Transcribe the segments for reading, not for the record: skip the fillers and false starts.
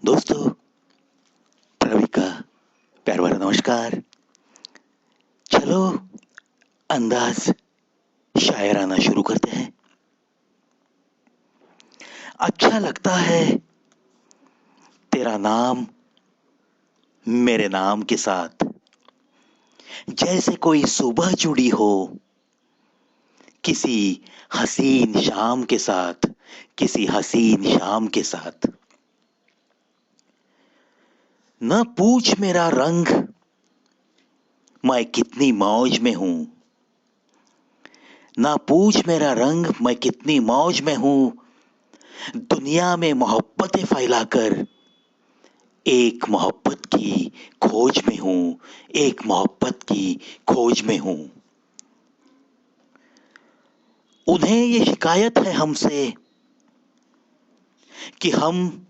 दोस्तों, प्रवी का प्यार भरा नमस्कार। चलो अंदाज शायराना शुरू करते हैं। अच्छा लगता है तेरा नाम मेरे नाम के साथ, जैसे कोई सुबह जुड़ी हो किसी हसीन शाम के साथ, किसी हसीन शाम के साथ। न पूछ मेरा रंग मैं कितनी मौज में हूं, ना पूछ मेरा रंग मैं कितनी मौज में हूं। दुनिया में मोहब्बतें फैलाकर एक मोहब्बत की खोज में हूं, एक मोहब्बत की खोज में हूं। उन्हें ये शिकायत है हमसे कि हम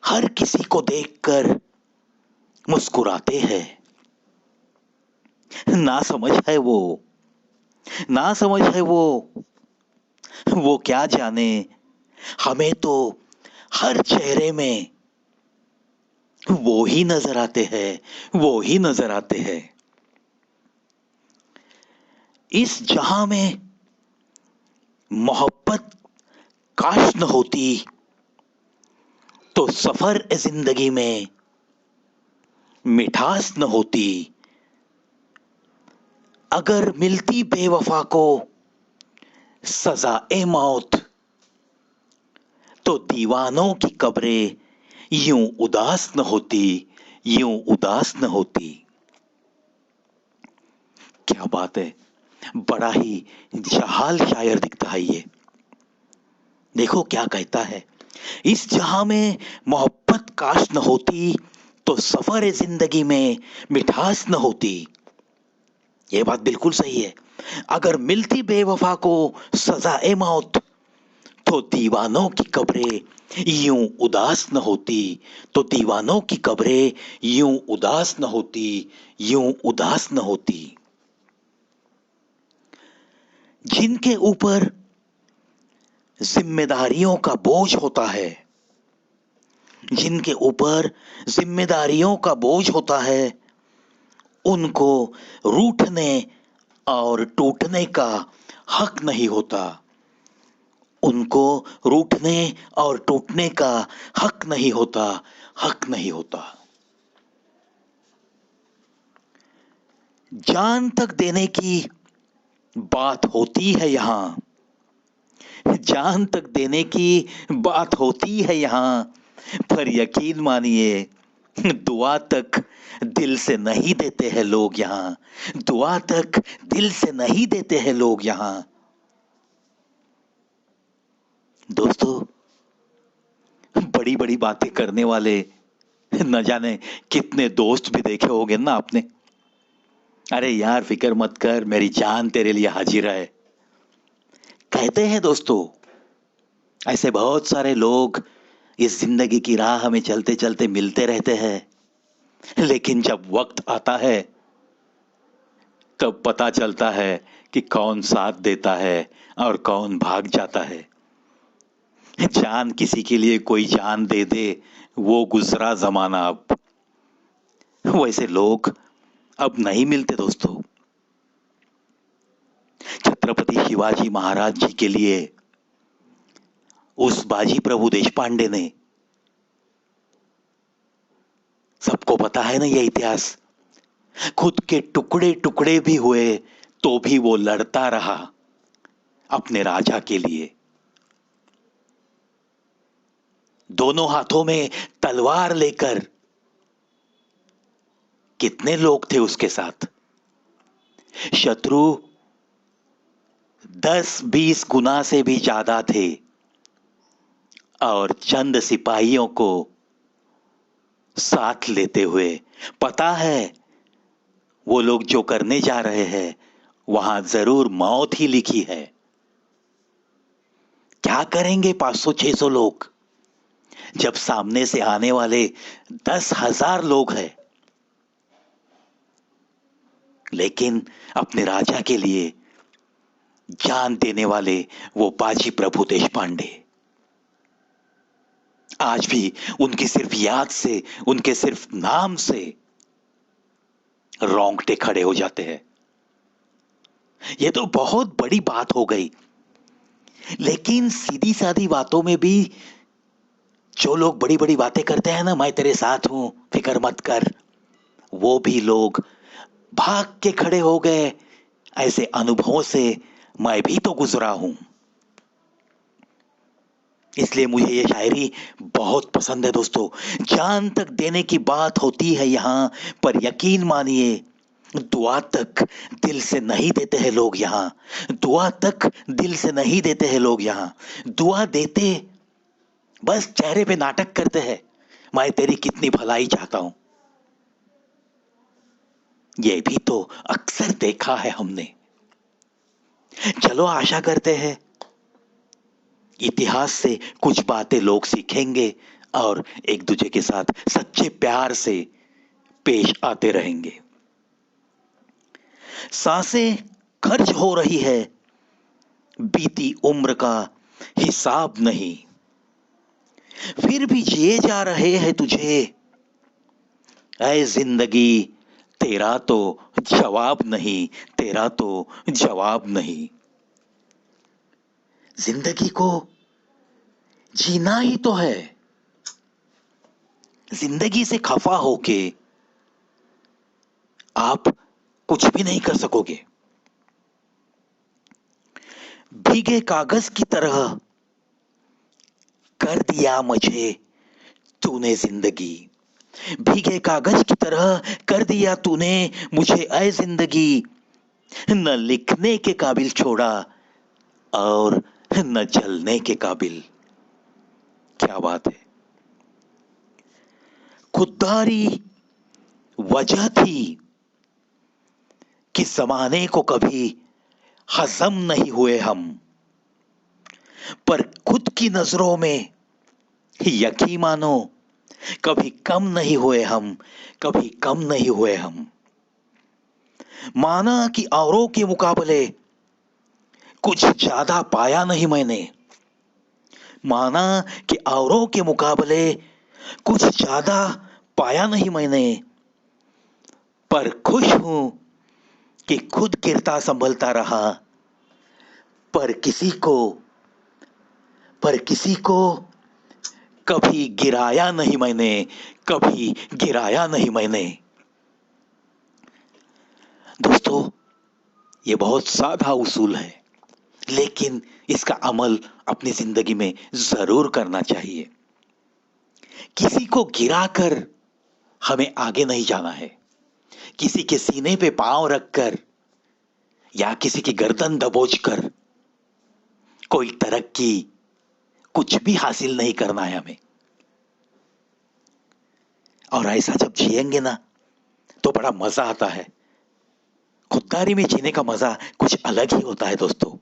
हर किसी को देखकर मुस्कुराते हैं। ना समझ है वो, ना समझ है वो क्या जाने। हमें तो हर चेहरे में वो ही नजर आते हैं, वो ही नजर आते हैं। इस जहां में मोहब्बत काश न होती तो सफर जिंदगी में मिठास न होती। अगर मिलती बेवफा को सजा ए मौत तो दीवानों की कब्रें यूं उदास न होती, यूं उदास न होती। क्या बात है, बड़ा ही जहाल शायर दिखता है ये। देखो क्या कहता है, इस जहां में मोहब्बत काश न होती तो सफर जिंदगी में मिठास न होती। ये बात बिल्कुल सही है। अगर मिलती बेवफा को सजा ए मौत तो दीवानों की कब्रें यूं उदास न होती, तो दीवानों की कब्रें यूं उदास न होती, यूं उदास न होती। जिनके ऊपर जिम्मेदारियों का बोझ होता है, जिनके ऊपर जिम्मेदारियों का बोझ होता है, उनको रूठने और टूटने का हक नहीं होता। उनको रूठने और टूटने का हक नहीं होता, हक नहीं होता। जान तक देने की बात होती है यहां, जान तक देने की बात होती है यहां। पर यकीन मानिए दुआ तक दिल से नहीं देते हैं लोग यहां, दुआ तक दिल से नहीं देते हैं लोग यहां। दोस्तों, बड़ी बड़ी बातें करने वाले न जाने कितने दोस्त भी देखे होंगे ना आपने। अरे यार फिक्र मत कर, मेरी जान तेरे लिए हाजिर है, कहते हैं दोस्तों। ऐसे बहुत सारे लोग इस जिंदगी की राह में चलते चलते मिलते रहते हैं, लेकिन जब वक्त आता है तब पता चलता है कि कौन साथ देता है और कौन भाग जाता है। जान किसी के लिए कोई जान दे दे, वो गुजरा जमाना अब। वैसे लोग अब नहीं मिलते दोस्तों। छत्रपति शिवाजी महाराज जी के लिए उस बाजी प्रभु देशपांडे ने, सबको पता है ना ये इतिहास, खुद के टुकड़े टुकड़े भी हुए तो भी वो लड़ता रहा अपने राजा के लिए। दोनों हाथों में तलवार लेकर कितने लोग थे उसके साथ। शत्रु 10-20 गुना से भी ज्यादा थे और चंद सिपाहियों को साथ लेते हुए, पता है वो लोग जो करने जा रहे हैं वहां जरूर मौत ही लिखी है। क्या करेंगे 500-600 लोग जब सामने से आने वाले 10,000 लोग हैं। लेकिन अपने राजा के लिए जान देने वाले वो बाजी प्रभु देशपांडे। आज भी उनकी सिर्फ याद से, उनके सिर्फ नाम से रोंगटे खड़े हो जाते हैं। ये तो बहुत बड़ी बात हो गई, लेकिन सीधी सादी बातों में भी जो लोग बड़ी बड़ी बातें करते हैं ना, मैं तेरे साथ हूं, फिक्र मत कर, वो भी लोग भाग के खड़े हो गए। ऐसे अनुभवों से मैं भी तो गुजरा हूं। इसलिए मुझे ये शायरी बहुत पसंद है दोस्तों। जान तक देने की बात होती है यहाँ, पर यकीन मानिए दुआ तक दिल से नहीं देते हैं लोग यहाँ। दुआ तक दिल से नहीं देते हैं लोग यहाँ। दुआ देते बस चेहरे पे नाटक करते हैं, मैं तेरी कितनी भलाई चाहता हूं। ये भी तो अक्सर देखा है हमने। चलो आशा करते हैं इतिहास से कुछ बातें लोग सीखेंगे और एक दूसरे के साथ सच्चे प्यार से पेश आते रहेंगे। सांसें खर्च हो रही है, बीती उम्र का हिसाब नहीं, फिर भी जिए जा रहे हैं तुझे, ऐ जिंदगी तेरा तो जवाब नहीं, तेरा तो जवाब नहीं। जिंदगी को जीना ही तो है। जिंदगी से खफा होके आप कुछ भी नहीं कर सकोगे। भीगे कागज की तरह कर दिया मुझे तूने जिंदगी। भीगे कागज की तरह कर दिया तूने मुझे ऐ जिंदगी। न लिखने के काबिल छोड़ा और न चलने के काबिल। क्या बात है। खुददारी वजह थी कि जमाने को कभी हजम नहीं हुए हम, पर खुद की नजरों में यकीन मानो कभी कम नहीं हुए हम, कभी कम नहीं हुए हम। माना कि औरों के मुकाबले कुछ ज्यादा पाया नहीं मैंने। माना कि औरों के मुकाबले कुछ ज्यादा पाया नहीं मैंने, पर खुश हूं कि खुद गिरता संभलता रहा। पर किसी को पर किसी को कभी गिराया नहीं मैंने, कभी गिराया नहीं मैंने। दोस्तों, ये बहुत सादा उसूल है, लेकिन इसका अमल अपनी जिंदगी में जरूर करना चाहिए। किसी को गिराकर हमें आगे नहीं जाना है। किसी के सीने पे पांव रखकर या किसी की गर्दन दबोचकर कोई तरक्की, कुछ भी हासिल नहीं करना है हमें। और ऐसा जब जिएंगे ना तो बड़ा मजा आता है। खुददारी में जीने का मजा कुछ अलग ही होता है दोस्तों।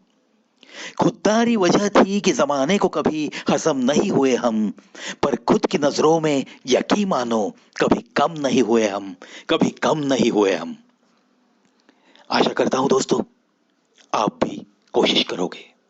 खुददारी वजह थी कि जमाने को कभी हजम नहीं हुए हम, पर खुद की नजरों में यकीन मानो कभी कम नहीं हुए हम, कभी कम नहीं हुए हम। आशा करता हूं दोस्तों आप भी कोशिश करोगे।